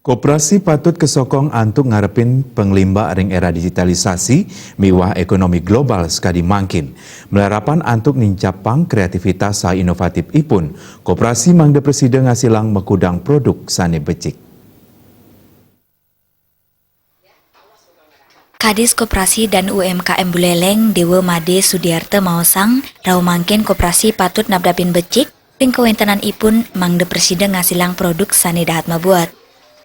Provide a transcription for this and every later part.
Koperasi patut kesokong antuk ngarepin penglimba ring era digitalisasi miwah ekonomi global sekadi mangkin. Melarapan antuk nincapang kreativitas sa inovatif ipun, koperasi mangde presiden ngasilang mekudang produk sane becik. Kadis Koperasi dan UMKM Buleleng Dewa Made Sudiarte Maosang rau mangkin koperasi patut nabdapin becik ring kewentenan ipun mangde presiden ngasilang produk sane dahat mabuat.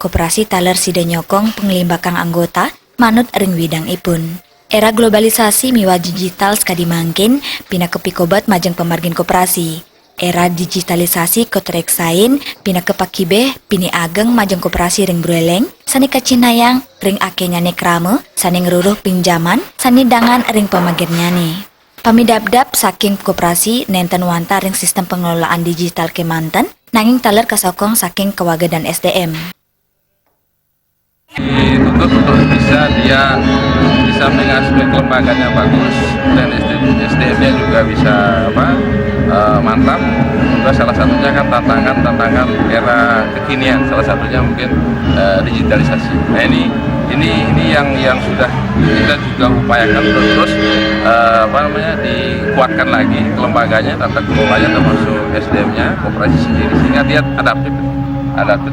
Koperasi taler sida nyokong penglimbakang anggota manut ring widang ipun. Era globalisasi miwa digital sekadi mangkin pina kepikobat majeng pemargin koperasi. Era digitalisasi kotrek sain pina kepakibeh pini ageng majeng koperasi ring Buleleng sani kacinayang ring akenya nekrame sani ngeruruh pinjaman sani dangan ring pemagirnyane. Pamidabdap saking koperasi nenten wanta ring sistem pengelolaan digital Kemanten nanging taler kasokong saking kewaga dan SDM. Dituntut untuk bisa mengaspek lembaganya bagus dan SDM-nya juga bisa mantap. Juga salah satunya kan tantangan era kekinian, salah satunya mungkin digitalisasi. Nah ini yang sudah kita juga upayakan terus dikuatkan lagi kelembaganya, tata kelolanya termasuk SDM-nya, koperasi sendiri sehingga dia adaptif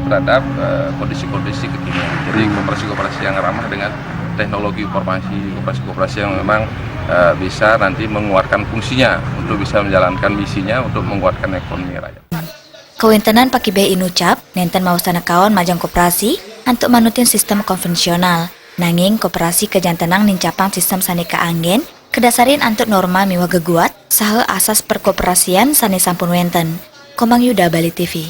terhadap kondisi-kondisi kekinian. Jadi koperasi-koperasi yang ramah dengan teknologi informasi, koperasi-koperasi yang memang bisa nanti menguatkan fungsinya untuk bisa menjalankan misinya untuk menguatkan ekonomi rakyat. Kewentenan pakibeh inucap, nenten mausana kawan majang koperasi untuk manutin sistem konvensional. Nanging koperasi kejantenang nincapang sistem saneka anggen, kedasarin antuk norma miwa geguat, saha asas perkoperasian sane sampun wenten. Komang Yuda, Bali TV.